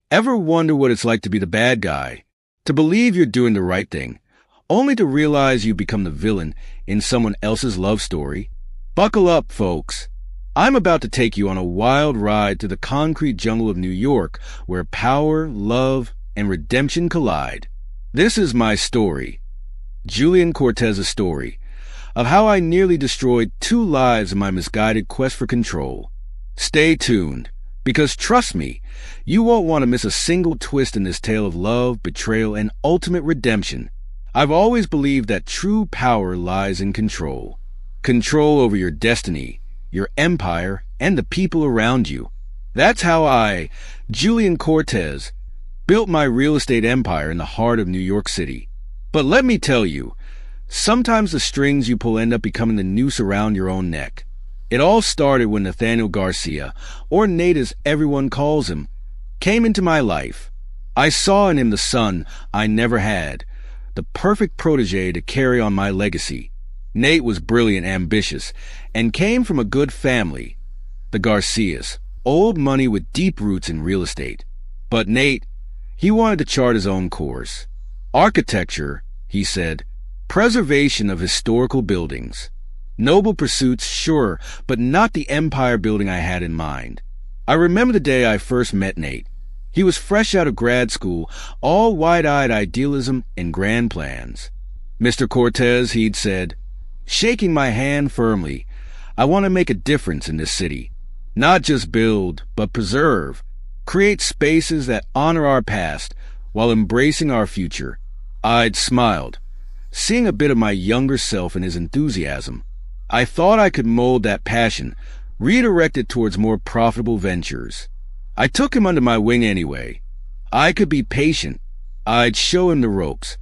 Ever wonder what it's like to be the bad guy? To believe you're doing the right thing, only to realize you become the villain in someone else's love story? Buckle up, folks. I'm about to take you on a wild ride through the concrete jungle of New York where power, love, and redemption collide. This is my story, Julian Cortez's story, of how I nearly destroyed 2 lives in my misguided quest for control. Stay tuned, because trust me, you won't want to miss a single twist in this tale of love, betrayal, and ultimate redemption. I've always believed that true power lies in control. Control over your destiny, your empire, and the people around you. That's how I, Julian Cortez, built my real estate empire in the heart of New York City. But let me tell you, sometimes the strings you pull end up becoming the noose around your own neck. It all started when Nathaniel Garcia, or Nate as everyone calls him, came into my life. I saw in him the son I never had, the perfect protege to carry on my legacy. Nate was brilliant, ambitious, and came from a good family, the Garcias, old money with deep roots in real estate. But Nate, he wanted to chart his own course. Architecture, he said, preservation of historical buildings. Noble pursuits, sure, but not the empire building I had in mind. I remember the day I first met Nate. He was fresh out of grad school, all wide-eyed idealism and grand plans. "Mr. Cortez," he'd said, shaking my hand firmly, "I want to make a difference in this city. Not just build, but preserve. Create spaces that honor our past while embracing our future." I'd smiled, seeing a bit of my younger self in his enthusiasm. I thought I could mold that passion, redirect it towards more profitable ventures. I took him under my wing anyway. I could be patient. I'd show him the ropes,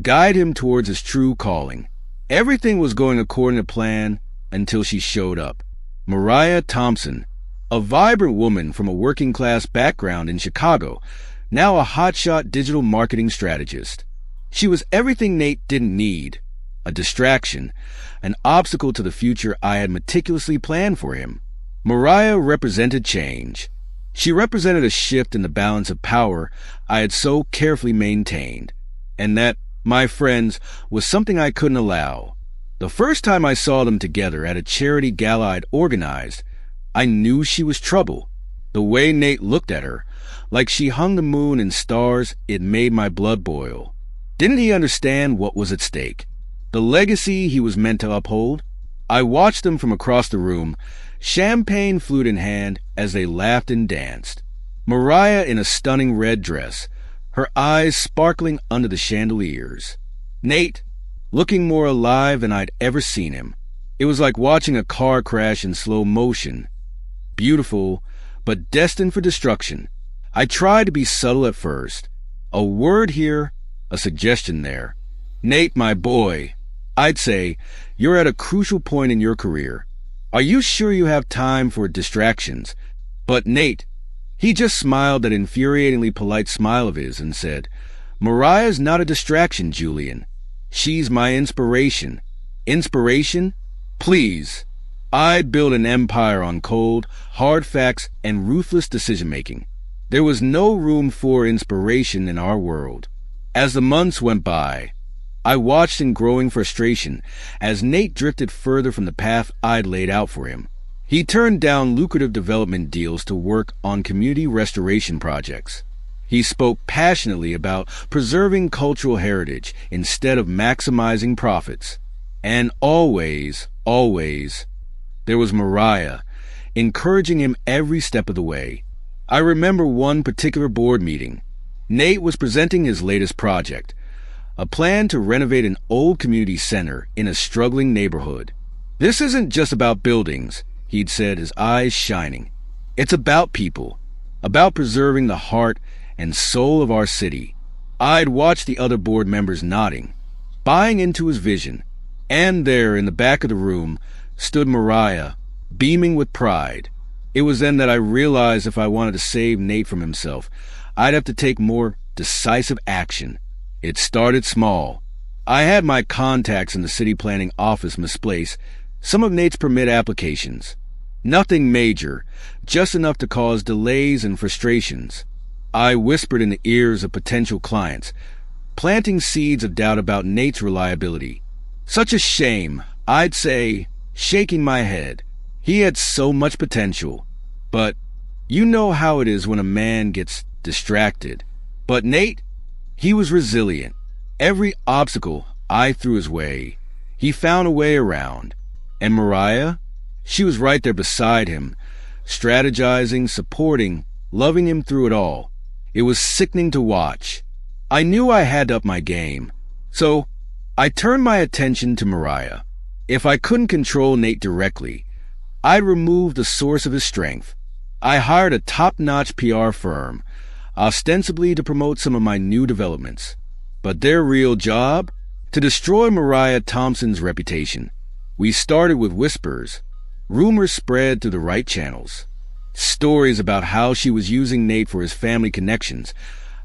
guide him towards his true calling. Everything was going according to plan until she showed up. Mariah Thompson, a vibrant woman from a working-class background in Chicago, now a hotshot digital marketing strategist. She was everything Nate didn't need, a distraction, an obstacle to the future I had meticulously planned for him. Mariah represented change. She represented a shift in the balance of power I had so carefully maintained, and that, my friends, was something I couldn't allow. The first time I saw them together at a charity gala I'd organized, I knew she was trouble. The way Nate looked at her, like she hung the moon and stars, it made my blood boil. Didn't he understand what was at stake? The legacy he was meant to uphold? I watched them from across the room, champagne flute in hand, as they laughed and danced. Mariah in a stunning red dress, her eyes sparkling under the chandeliers. Nate, looking more alive than I'd ever seen him. It was like watching a car crash in slow motion. Beautiful, but destined for destruction. I tried to be subtle at first. A word here, a suggestion there. "Nate, my boy, I'd say you're at a crucial point in your career. Are you sure you have time for distractions?" But Nate, he just smiled that infuriatingly polite smile of his and said, "Mariah's not a distraction, Julian. She's my inspiration." Inspiration? Please. I'd built an empire on cold, hard facts and ruthless decision-making. There was no room for inspiration in our world. As the months went by, I watched in growing frustration as Nate drifted further from the path I'd laid out for him. He turned down lucrative development deals to work on community restoration projects. He spoke passionately about preserving cultural heritage instead of maximizing profits. And always, there was Mariah, encouraging him every step of the way. I remember one particular board meeting. Nate was presenting his latest project, a plan to renovate an old community center in a struggling neighborhood. "This isn't just about buildings," he'd said, his eyes shining. "It's about people, about preserving the heart and soul of our city." I'd watched the other board members nodding, buying into his vision, and there in the back of the room stood Mariah, beaming with pride. It was then that I realized if I wanted to save Nate from himself, I'd have to take more decisive action. It started small. I had my contacts in the city planning office misplace some of Nate's permit applications. Nothing major, just enough to cause delays and frustrations. I whispered in the ears of potential clients, planting seeds of doubt about Nate's reliability. Such a shame, I'd say, shaking my head. He had so much potential. But you know how it is when a man gets distracted. But Nate, he was resilient. Every obstacle I threw his way, he found a way around. And Mariah, she was right there beside him, strategizing, supporting, loving him through it all. It was sickening to watch. I knew I had to up my game. So I turned my attention to Mariah. If I couldn't control Nate directly, I'd remove the source of his strength. I hired a top-notch PR firm, ostensibly to promote some of my new developments. But their real job? To destroy Mariah Thompson's reputation. We started with whispers. Rumors spread through the right channels. Stories about how she was using Nate for his family connections,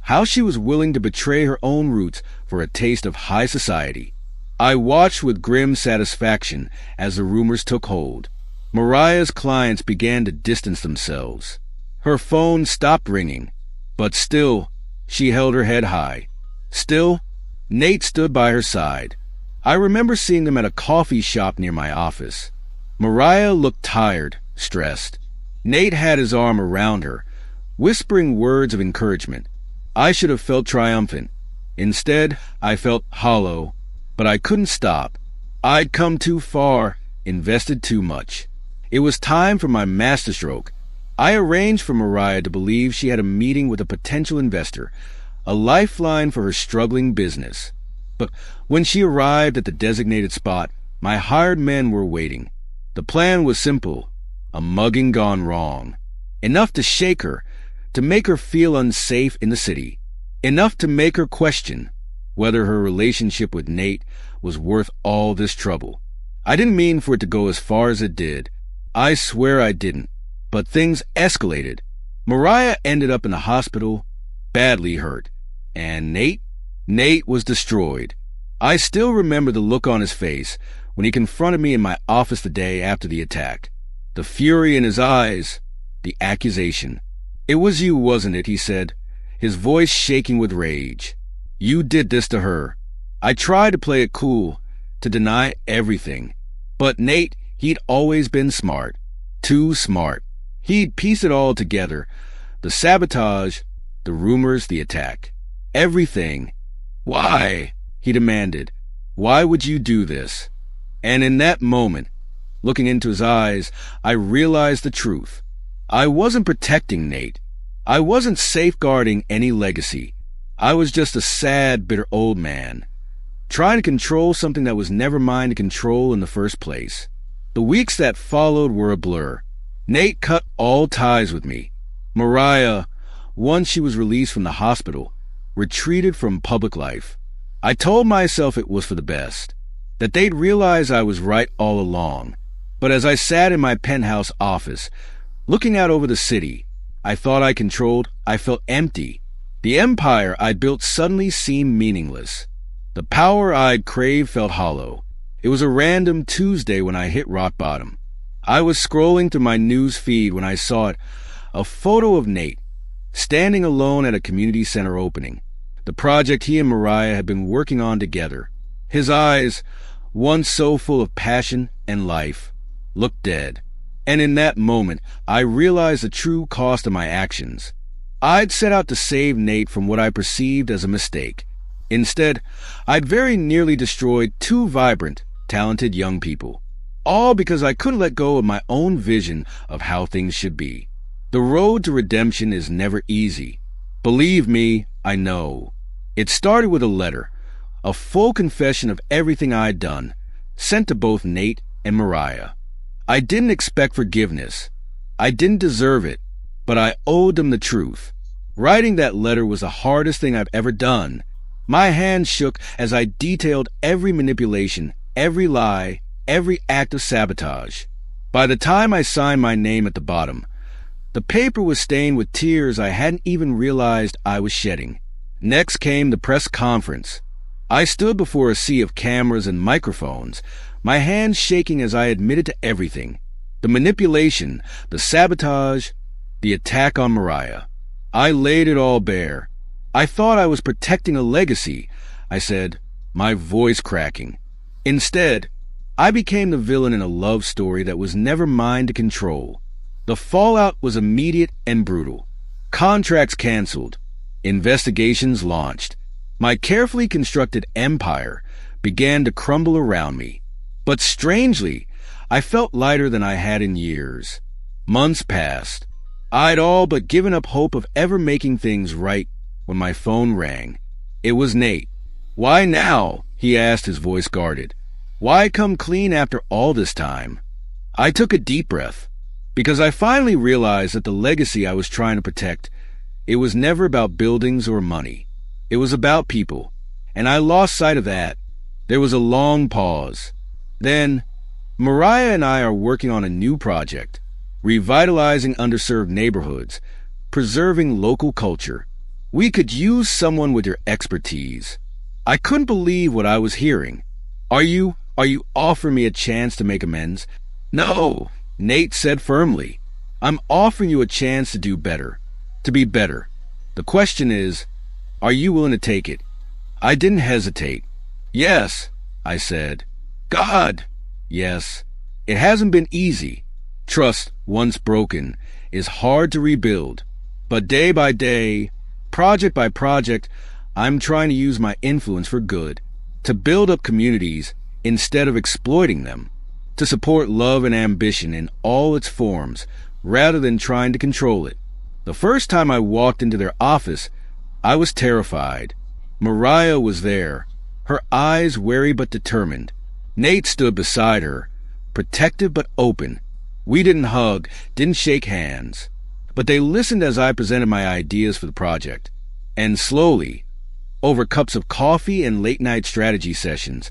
how she was willing to betray her own roots for a taste of high society. I watched with grim satisfaction as the rumors took hold. Mariah's clients began to distance themselves. Her phone stopped ringing, but still, she held her head high. Still, Nate stood by her side. I remember seeing them at a coffee shop near my office. Mariah looked tired, stressed. Nate had his arm around her, whispering words of encouragement. I should have felt triumphant. Instead, I felt hollow, but I couldn't stop. I'd come too far, invested too much. It was time for my masterstroke. I arranged for Mariah to believe she had a meeting with a potential investor, a lifeline for her struggling business. But when she arrived at the designated spot, my hired men were waiting. The plan was simple, a mugging gone wrong. Enough to shake her, to make her feel unsafe in the city. Enough to make her question whether her relationship with Nate was worth all this trouble. I didn't mean for it to go as far as it did. I swear I didn't. But things escalated. Mariah ended up in the hospital, badly hurt. And Nate was destroyed. I still remember the look on his face when he confronted me in my office the day after the attack. The fury in his eyes, the accusation. "It was you, wasn't it?" he said, his voice shaking with rage. "You did this to her." I tried to play it cool, to deny everything. But Nate, he'd always been smart. Too smart. He'd pieced it all together. The sabotage, the rumors, the attack. Everything. "Why?" he demanded. "Why would you do this?" And in that moment, looking into his eyes, I realized the truth. I wasn't protecting Nate. I wasn't safeguarding any legacy. I was just a sad, bitter old man, trying to control something that was never mine to control in the first place. The weeks that followed were a blur. Nate cut all ties with me. Mariah, once she was released from the hospital, retreated from public life. I told myself it was for the best, that they'd realize I was right all along. But as I sat in my penthouse office, looking out over the city I thought I controlled, I felt empty. The empire I'd built suddenly seemed meaningless. The power I'd craved felt hollow. It was a random Tuesday when I hit rock bottom. I was scrolling through my news feed when I saw it, a photo of Nate, standing alone at a community center opening, the project he and Mariah had been working on together. His eyes, once so full of passion and life, looked dead. And in that moment, I realized the true cost of my actions. I'd set out to save Nate from what I perceived as a mistake. Instead, I'd very nearly destroyed two vibrant, talented young people, all because I couldn't let go of my own vision of how things should be. The road to redemption is never easy. Believe me, I know. It started with a letter, a full confession of everything I'd done, sent to both Nate and Mariah. I didn't expect forgiveness. I didn't deserve it, but I owed them the truth. Writing that letter was the hardest thing I've ever done. My hands shook as I detailed every manipulation, every lie, every act of sabotage. By the time I signed my name at the bottom, the paper was stained with tears I hadn't even realized I was shedding. Next came the press conference. I stood before a sea of cameras and microphones, my hands shaking as I admitted to everything. The manipulation, the sabotage, the attack on Mariah. I laid it all bare. I thought I was protecting a legacy, I said, my voice cracking. Instead, I became the villain in a love story that was never mine to control. The fallout was immediate and brutal. Contracts canceled. Investigations launched. My carefully constructed empire began to crumble around me. But strangely, I felt lighter than I had in years. Months passed. I'd all but given up hope of ever making things right when my phone rang. It was Nate. "Why now?" he asked, his voice guarded. "Why come clean after all this time?" I took a deep breath, because I finally realized that the legacy I was trying to protect, it was never about buildings or money. It was about people, and I lost sight of that. There was a long pause. Then, Mariah and I are working on a new project, revitalizing underserved neighborhoods, preserving local culture. We could use someone with your expertise. I couldn't believe what I was hearing. Are you offering me a chance to make amends?" "No," Nate said firmly. "I'm offering you a chance to do better, to be better. The question is, are you willing to take it?" I didn't hesitate. "Yes," I said. "God, yes. It hasn't been easy. Trust, once broken, is hard to rebuild. But day by day, project by project, I'm trying to use my influence for good, to build up communities instead of exploiting them, to support love and ambition in all its forms rather than trying to control it." The first time I walked into their office, I was terrified. Mariah was there, her eyes wary but determined. Nate stood beside her, protective but open. We didn't hug, didn't shake hands, but they listened as I presented my ideas for the project. And slowly, over cups of coffee and late-night strategy sessions,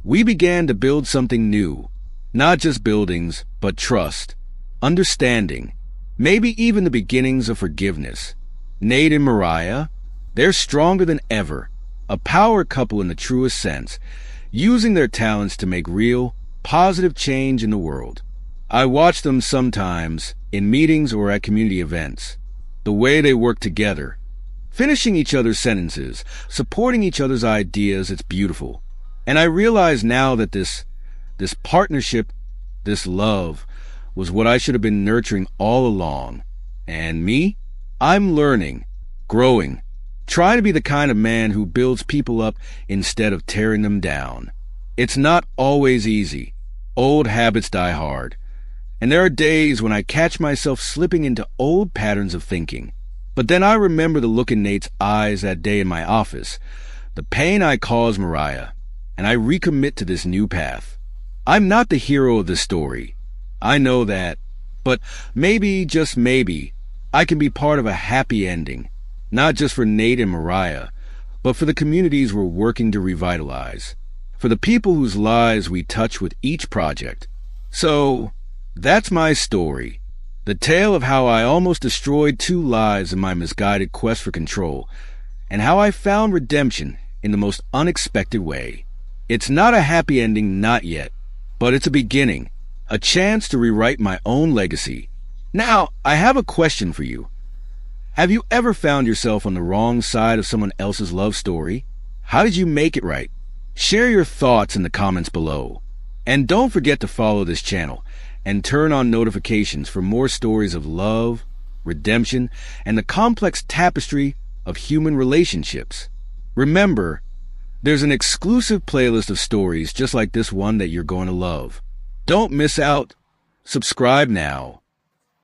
we began to build something new. Not just buildings, but trust, understanding, maybe even the beginnings of forgiveness. Nate and Mariah, they're stronger than ever, a power couple in the truest sense, using their talents to make real, positive change in the world. I watch them sometimes in meetings or at community events. The way they work together, finishing each other's sentences, supporting each other's ideas, it's beautiful. And I realize now that this partnership, this love, was what I should have been nurturing all along. And me? I'm learning, growing, trying to be the kind of man who builds people up instead of tearing them down. It's not always easy. Old habits die hard. And there are days when I catch myself slipping into old patterns of thinking. But then I remember the look in Nate's eyes that day in my office, the pain I caused Mariah, and I recommit to this new path. I'm not the hero of the story. I know that. But maybe, just maybe, I can be part of a happy ending. Not just for Nate and Mariah, but for the communities we're working to revitalize. For the people whose lives we touch with each project. So, that's my story. The tale of how I almost destroyed 2 lives in my misguided quest for control, and how I found redemption in the most unexpected way. It's not a happy ending, not yet, but it's a beginning, a chance to rewrite my own legacy. Now, I have a question for you. Have you ever found yourself on the wrong side of someone else's love story? How did you make it right? Share your thoughts in the comments below. And don't forget to follow this channel and turn on notifications for more stories of love, redemption, and the complex tapestry of human relationships. Remember, there's an exclusive playlist of stories just like this one that you're going to love. Don't miss out. Subscribe now.